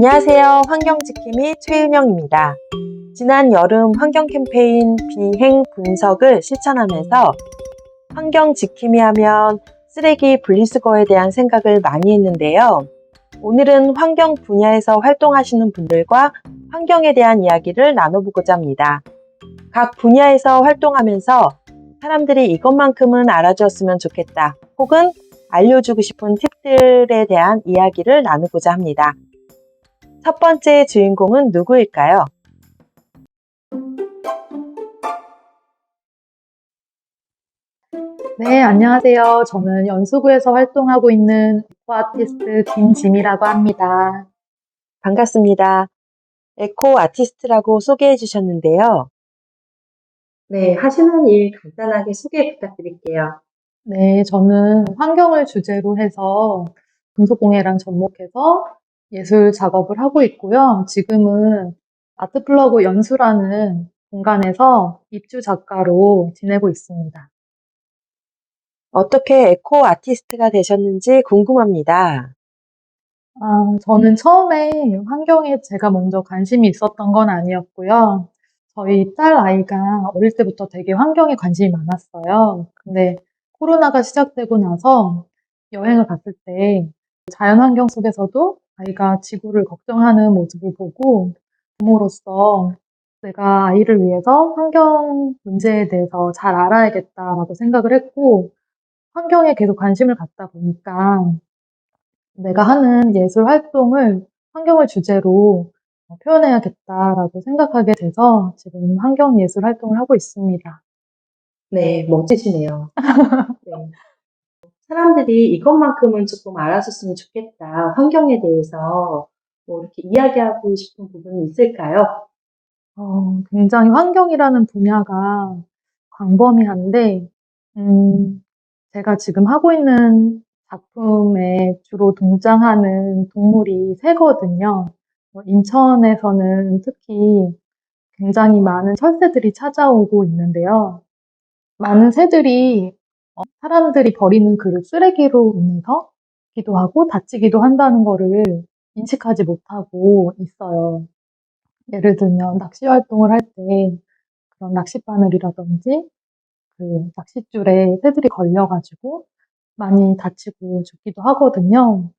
안녕하세요. 환경지킴이 최은영입니다. 지난 여름 환경 캠페인 비행 분석을 실천하면서 환경지킴이 하면 쓰레기 분리수거에 대한 생각을 많이 했는데요. 오늘은 환경 분야에서 활동하시는 분들과 환경에 대한 이야기를 나눠보고자 합니다. 각 분야에서 활동하면서 사람들이 이것만큼은 알아주었으면 좋겠다 혹은 알려주고 싶은 팁들에 대한 이야기를 나누고자 합니다. 첫 번째 주인공은 누구일까요? 네, 안녕하세요. 저는 연수구에서 활동하고 있는 에코 아티스트 김지미라고 합니다. 반갑습니다. 에코 아티스트라고 소개해 주셨는데요. 네, 하시는 일 간단하게 소개 부탁드릴게요. 네, 저는 환경을 주제로 해서 금속공예랑 접목해서 예술 작업을 하고 있고요. 지금은 아트플러그 연수라는 공간에서 입주 작가로 지내고 있습니다. 어떻게 에코 아티스트가 되셨는지 궁금합니다. 저는 처음에 환경에 제가 먼저 관심이 있었던 건 아니었고요. 저희 딸 아이가 어릴 때부터 되게 환경에 관심이 많았어요. 근데 코로나가 시작되고 나서 여행을 갔을 때 자연환경 속에서도 아이가 지구를 걱정하는 모습을 보고 부모로서 내가 아이를 위해서 환경 문제에 대해서 잘 알아야겠다라고 생각을 했고, 환경에 계속 관심을 갖다 보니까 내가 하는 예술 활동을 환경을 주제로 표현해야겠다라고 생각하게 돼서 지금 환경 예술 활동을 하고 있습니다. 네, 멋지시네요. 네. 사람들이 이것만큼은 조금 알아줬으면 좋겠다. 환경에 대해서 뭐 이렇게 이야기하고 싶은 부분이 있을까요? 굉장히 환경이라는 분야가 광범위한데, 제가 지금 하고 있는 작품에 주로 등장하는 동물이 새거든요. 인천에서는 특히 굉장히 많은 철새들이 찾아오고 있는데요. 많은 새들이 사람들이 버리는 그 쓰레기로 인해서 기도 하고 다치기도 한다는 거를 인식하지 못하고 있어요. 예를 들면 낚시 활동을 할 때 그런 낚싯바늘이라든지 그 낚싯줄에 새들이 걸려가지고 많이 다치고 죽기도 하거든요.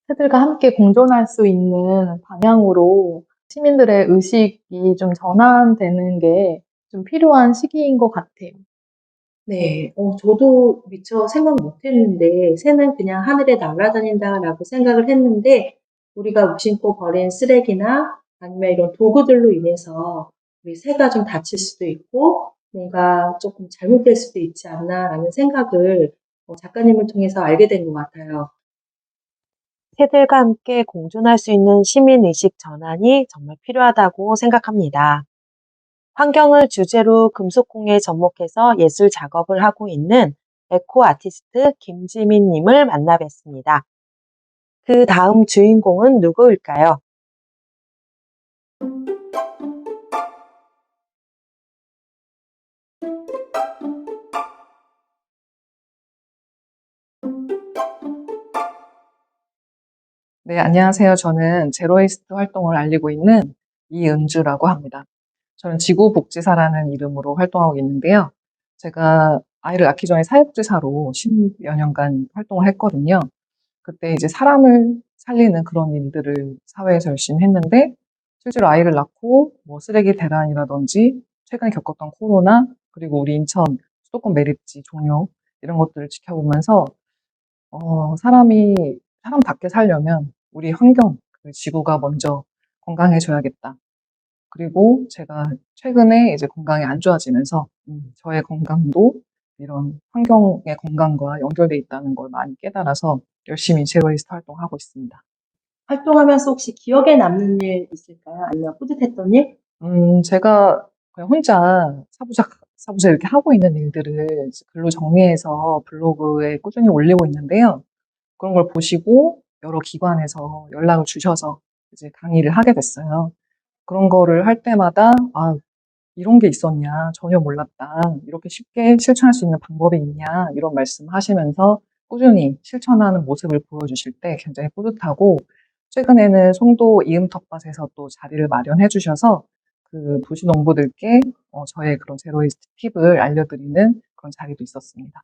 새들과 함께 공존할 수 있는 방향으로 시민들의 의식이 좀 전환되는 게 좀 필요한 시기인 것 같아요. 네, 저도 미처 생각 못 했는데, 새는 그냥 하늘에 날아다닌다라고 생각을 했는데, 우리가 무심코 버린 쓰레기나 아니면 이런 도구들로 인해서 우리 새가 좀 다칠 수도 있고, 뭔가 조금 잘못될 수도 있지 않나라는 생각을 작가님을 통해서 알게 된 것 같아요. 새들과 함께 공존할 수 있는 시민의식 전환이 정말 필요하다고 생각합니다. 환경을 주제로 금속공예에 접목해서 예술 작업을 하고 있는 에코 아티스트 김지민 님을 만나 뵀습니다. 그 다음 주인공은 누구일까요? 네, 안녕하세요. 저는 제로웨이스트 활동을 알리고 있는 이은주라고 합니다. 저는 지구복지사라는 이름으로 활동하고 있는데요. 제가 아이를 낳기 전에 사회복지사로 10여 년간 활동을 했거든요. 그때 이제 사람을 살리는 그런 일들을 사회에서 열심히 했는데, 실제로 아이를 낳고 뭐 쓰레기 대란이라든지 최근에 겪었던 코로나, 그리고 우리 인천 수도권 매립지 종료 이런 것들을 지켜보면서 사람답게 살려면 우리 환경, 그 지구가 먼저 건강해져야겠다. 그리고 제가 최근에 이제 건강이 안 좋아지면서 저의 건강도 이런 환경의 건강과 연결돼 있다는 걸 많이 깨달아서 열심히 제로웨이스트 활동하고 있습니다. 활동하면서 혹시 기억에 남는 일 있을까요? 아니면 뿌듯했던 일? 제가 그냥 혼자 사부작 이렇게 하고 있는 일들을 이제 글로 정리해서 블로그에 꾸준히 올리고 있는데요. 그런 걸 보시고 여러 기관에서 연락을 주셔서 이제 강의를 하게 됐어요. 그런 거를 할 때마다, 아, 이런 게 있었냐, 전혀 몰랐다. 이렇게 쉽게 실천할 수 있는 방법이 있냐, 이런 말씀 하시면서 꾸준히 실천하는 모습을 보여주실 때 굉장히 뿌듯하고, 최근에는 송도 이음 텃밭에서 또 자리를 마련해 주셔서 그 도시 농부들께 저의 그런 제로웨이스트 팁을 알려드리는 그런 자리도 있었습니다.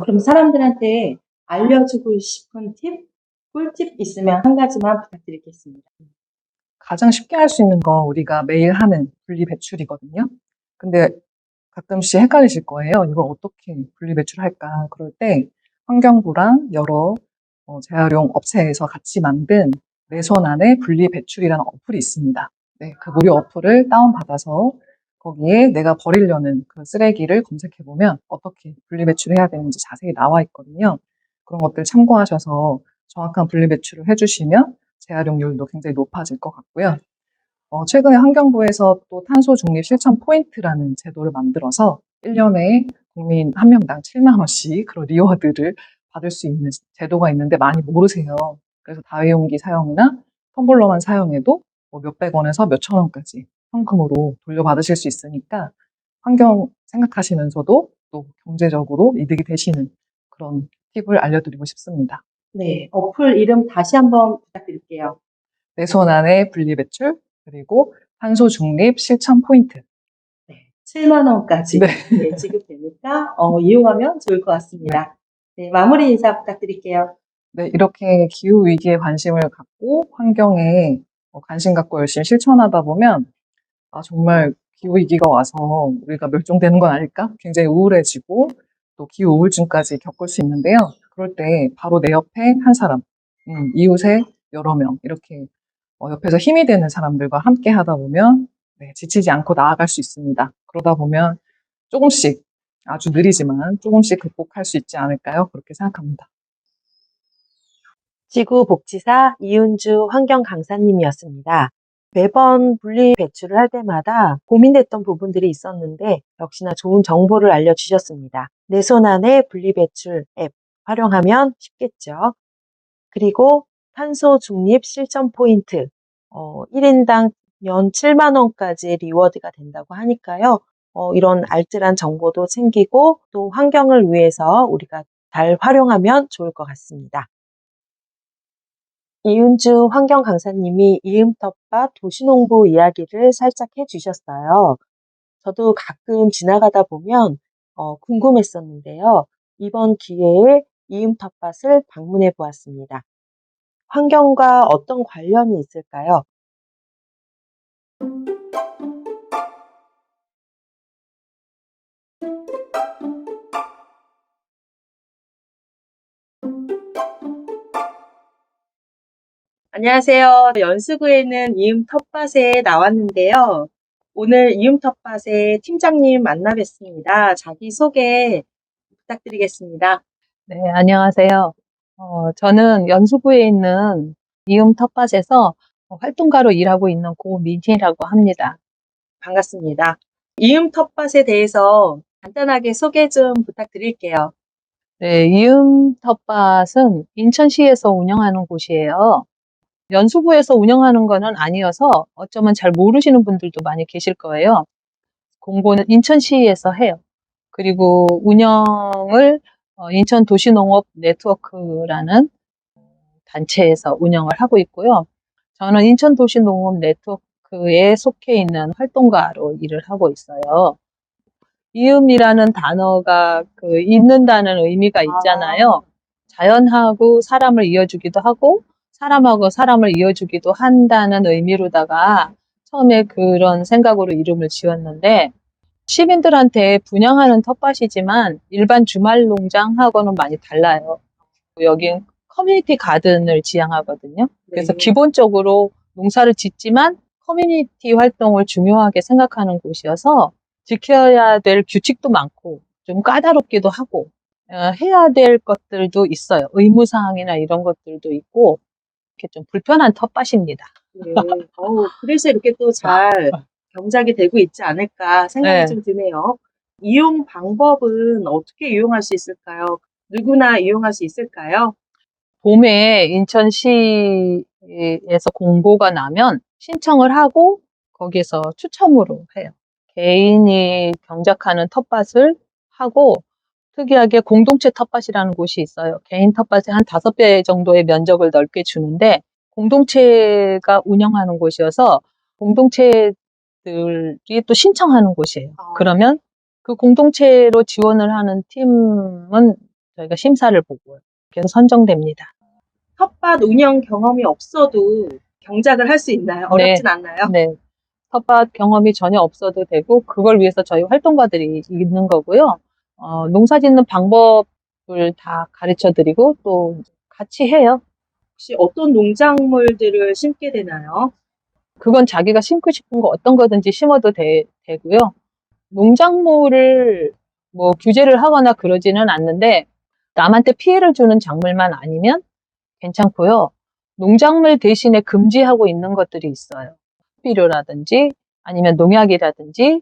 그럼 사람들한테 알려주고 싶은 팁, 꿀팁 있으면 한 가지만 부탁드리겠습니다. 가장 쉽게 할 수 있는 거 우리가 매일 하는 분리배출이거든요. 근데 가끔씩 헷갈리실 거예요. 이걸 어떻게 분리배출할까? 그럴 때 환경부랑 여러 재활용 업체에서 같이 만든 내 손 안에 분리배출이라는 어플이 있습니다. 네, 그 무료 어플을 다운받아서 거기에 내가 버리려는 그 쓰레기를 검색해보면 어떻게 분리배출해야 되는지 자세히 나와 있거든요. 그런 것들 참고하셔서 정확한 분리배출을 해주시면 재활용률도 굉장히 높아질 것 같고요. 최근에 환경부에서 또 탄소 중립 실천 포인트라는 제도를 만들어서 1년에 국민 한 명당 7만 원씩 그런 리워드를 받을 수 있는 제도가 있는데 많이 모르세요. 그래서 다회용기 사용이나 텀블러만 사용해도 뭐 몇백 원에서 몇천 원까지 현금으로 돌려받으실 수 있으니까 환경 생각하시면서도 또 경제적으로 이득이 되시는 그런 팁을 알려드리고 싶습니다. 네, 어플 이름 다시 한번 부탁드릴게요. 내 손 안에 분리배출, 그리고 탄소 중립 실천 포인트. 네, 7만 원까지 네. 네, 지급되니까 이용하면 좋을 것 같습니다. 네, 마무리 인사 부탁드릴게요. 네, 이렇게 기후 위기에 관심을 갖고 환경에 관심 갖고 열심히 실천하다 보면 정말 기후 위기가 와서 우리가 멸종되는 건 아닐까? 굉장히 우울해지고 또 기후 우울증까지 겪을 수 있는데요. 그럴 때 바로 내 옆에 한 사람, 이웃에 여러 명 이렇게 옆에서 힘이 되는 사람들과 함께 하다 보면 네, 지치지 않고 나아갈 수 있습니다. 그러다 보면 조금씩 아주 느리지만 조금씩 극복할 수 있지 않을까요? 그렇게 생각합니다. 지구복지사 이은주 환경강사님이었습니다. 매번 분리 배출을 할 때마다 고민됐던 부분들이 있었는데 역시나 좋은 정보를 알려주셨습니다. 내 손 안에 분리배출 앱 활용하면 쉽겠죠. 그리고 탄소 중립 실천 포인트 1인당 연 7만 원까지 리워드가 된다고 하니까요. 이런 알뜰한 정보도 챙기고 또 환경을 위해서 우리가 잘 활용하면 좋을 것 같습니다. 이은주 환경 강사님이 이음텃밭 도시농부 이야기를 살짝 해주셨어요. 저도 가끔 지나가다 보면 궁금했었는데요. 이번 기회에 이음텃밭을 방문해 보았습니다. 환경과 어떤 관련이 있을까요? 안녕하세요. 연수구에 있는 이음 텃밭에 나왔는데요. 오늘 이음 텃밭의 팀장님 만나 뵙습니다. 자기 소개 부탁드리겠습니다. 네, 안녕하세요. 저는 연수구에 있는 이음 텃밭에서 활동가로 일하고 있는 고민희라고 합니다. 반갑습니다. 이음 텃밭에 대해서 간단하게 소개 좀 부탁드릴게요. 네, 이음 텃밭은 인천시에서 운영하는 곳이에요. 연수구에서 운영하는 거는 아니어서 어쩌면 잘 모르시는 분들도 많이 계실 거예요. 공고는 인천시에서 해요. 그리고 운영을 인천 도시농업 네트워크라는 단체에서 운영을 하고 있고요. 저는 인천 도시농업 네트워크에 속해 있는 활동가로 일을 하고 있어요. 이음이라는 단어가 있는다는 의미가 있잖아요. 자연하고 사람을 이어주기도 하고 사람하고 사람을 이어주기도 한다는 의미로다가 처음에 그런 생각으로 이름을 지었는데 시민들한테 분양하는 텃밭이지만 일반 주말 농장하고는 많이 달라요. 여긴 커뮤니티 가든을 지향하거든요. 그래서 네. 기본적으로 농사를 짓지만 커뮤니티 활동을 중요하게 생각하는 곳이어서 지켜야 될 규칙도 많고 좀 까다롭기도 하고 해야 될 것들도 있어요. 의무사항이나 이런 것들도 있고 이렇게 좀 불편한 텃밭입니다. 네. 그래서 이렇게 또 잘 경작이 되고 있지 않을까 생각이 네. 좀 드네요. 이용 방법은 어떻게 이용할 수 있을까요? 누구나 이용할 수 있을까요? 봄에 인천시에서 공고가 나면 신청을 하고 거기서 추첨으로 해요. 개인이 경작하는 텃밭을 하고 특이하게 공동체 텃밭이라는 곳이 있어요. 개인 텃밭의 한 5배 정도의 면적을 넓게 주는데 공동체가 운영하는 곳이어서 공동체들이 또 신청하는 곳이에요. 그러면 그 공동체로 지원을 하는 팀은 저희가 심사를 보고 그래서 선정됩니다. 텃밭 운영 경험이 없어도 경작을 할 수 있나요? 어렵진 않나요? 네. 텃밭 경험이 전혀 없어도 되고 그걸 위해서 저희 활동가들이 있는 거고요. 농사 짓는 방법을 다 가르쳐 드리고 또 같이 해요. 혹시 어떤 농작물들을 심게 되나요? 그건 자기가 심고 싶은 거 어떤 거든지 심어도 되고요. 농작물을 뭐 규제를 하거나 그러지는 않는데 남한테 피해를 주는 작물만 아니면 괜찮고요. 농작물 대신에 금지하고 있는 것들이 있어요. 비료라든지 아니면 농약이라든지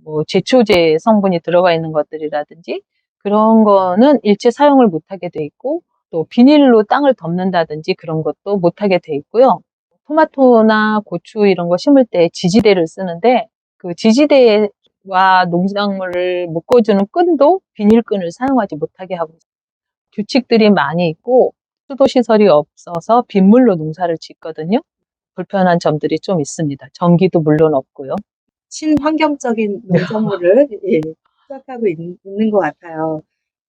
뭐 제초제 성분이 들어가 있는 것들이라든지 그런 거는 일체 사용을 못하게 돼 있고 또 비닐로 땅을 덮는다든지 그런 것도 못하게 돼 있고요. 토마토나 고추 이런 거 심을 때 지지대를 쓰는데 그 지지대와 농작물을 묶어주는 끈도 비닐끈을 사용하지 못하게 하고 있어요. 규칙들이 많이 있고 수도시설이 없어서 빗물로 농사를 짓거든요. 불편한 점들이 좀 있습니다. 전기도 물론 없고요. 친환경적인 농작물을 시작하고 있는 것 같아요.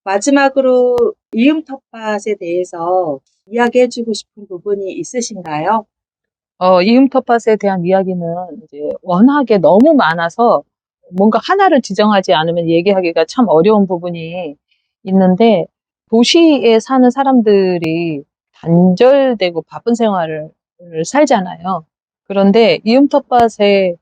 마지막으로 이음 텃밭에 대해서 이야기해주고 싶은 부분이 있으신가요? 이음 텃밭에 대한 이야기는 이제 워낙에 너무 많아서 뭔가 하나를 지정하지 않으면 얘기하기가 참 어려운 부분이 있는데 도시에 사는 사람들이 단절되고 바쁜 생활을 살잖아요. 그런데 이음 텃밭에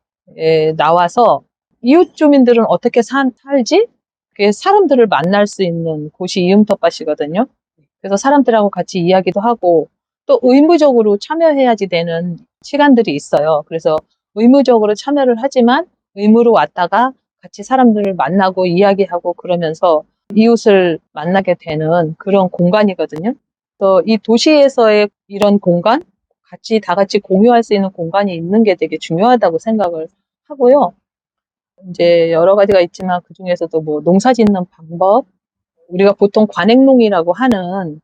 나와서 이웃 주민들은 어떻게 살지? 그게 사람들을 만날 수 있는 곳이 이음 텃밭이거든요. 그래서 사람들하고 같이 이야기도 하고 또 의무적으로 참여해야지 되는 시간들이 있어요. 그래서 의무적으로 참여를 하지만 의무로 왔다가 같이 사람들을 만나고 이야기하고 그러면서 이웃을 만나게 되는 그런 공간이거든요. 그래서 이 도시에서의 이런 공간, 다 같이 공유할 수 있는 공간이 있는 게 되게 중요하다고 생각을 하고요. 이제 여러 가지가 있지만 그 중에서도 뭐 농사 짓는 방법, 우리가 보통 관행농이라고 하는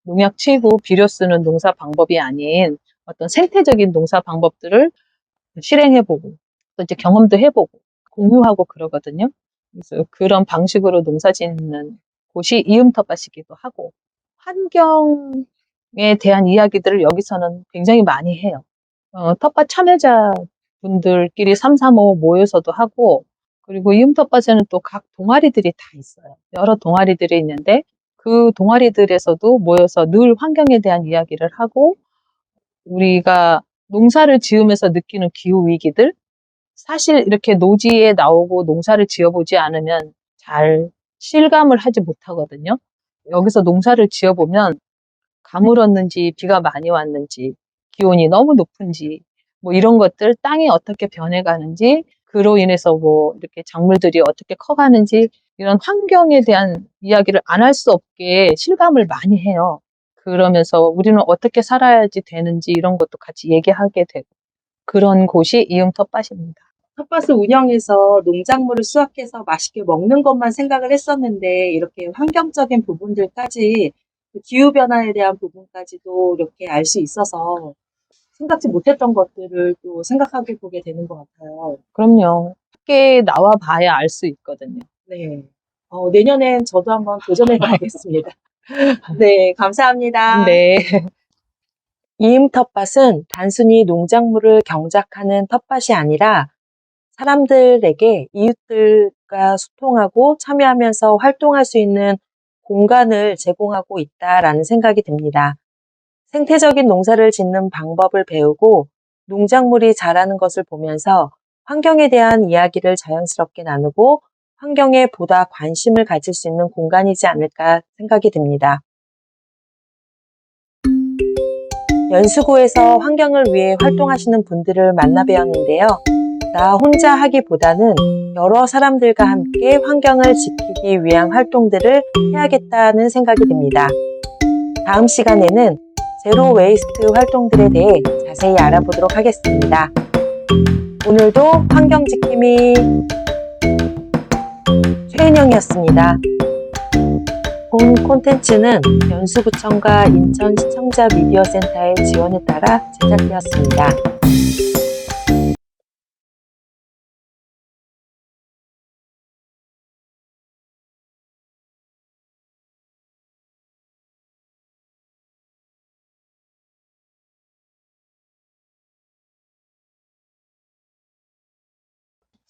농약 치고 비료 쓰는 농사 방법이 아닌 어떤 생태적인 농사 방법들을 실행해보고 또 이제 경험도 해보고 공유하고 그러거든요. 그래서 그런 방식으로 농사 짓는 곳이 이음 텃밭이기도 하고 환경에 대한 이야기들을 여기서는 굉장히 많이 해요. 텃밭 참여자분들끼리 3, 3, 5 모여서도 하고 그리고 이음 텃밭에는 또 각 동아리들이 다 있어요. 여러 동아리들이 있는데 그 동아리들에서도 모여서 늘 환경에 대한 이야기를 하고 우리가 농사를 지으면서 느끼는 기후 위기들 사실 이렇게 노지에 나오고 농사를 지어보지 않으면 잘 실감을 하지 못하거든요. 여기서 농사를 지어보면 가물었는지 비가 많이 왔는지 기온이 너무 높은지 뭐 이런 것들 땅이 어떻게 변해가는지 그로 인해서 뭐 이렇게 작물들이 어떻게 커가는지 이런 환경에 대한 이야기를 안 할 수 없게 실감을 많이 해요. 그러면서 우리는 어떻게 살아야지 되는지 이런 것도 같이 얘기하게 되고 그런 곳이 이음 텃밭입니다. 텃밭을 운영해서 농작물을 수확해서 맛있게 먹는 것만 생각을 했었는데 이렇게 환경적인 부분들까지 기후변화에 대한 부분까지도 이렇게 알 수 있어서 생각지 못했던 것들을 또 생각하게 보게 되는 것 같아요. 그럼요. 밖에 나와 봐야 알 수 있거든요. 네. 내년엔 저도 한번 도전해 봐야겠습니다. 네, 감사합니다. 네. 이음 텃밭은 단순히 농작물을 경작하는 텃밭이 아니라 사람들에게 이웃들과 소통하고 참여하면서 활동할 수 있는 공간을 제공하고 있다라는 생각이 듭니다. 생태적인 농사를 짓는 방법을 배우고 농작물이 자라는 것을 보면서 환경에 대한 이야기를 자연스럽게 나누고 환경에 보다 관심을 가질 수 있는 공간이지 않을까 생각이 듭니다. 연수구에서 환경을 위해 활동하시는 분들을 만나 뵈었는데요. 나 혼자 하기보다는 여러 사람들과 함께 환경을 지키기 위한 활동들을 해야겠다는 생각이 듭니다. 다음 시간에는 제로 웨이스트 활동들에 대해 자세히 알아보도록 하겠습니다. 오늘도 환경지킴이 최은영이었습니다. 본 콘텐츠는 연수구청과 인천시청자 미디어센터의 지원에 따라 제작되었습니다.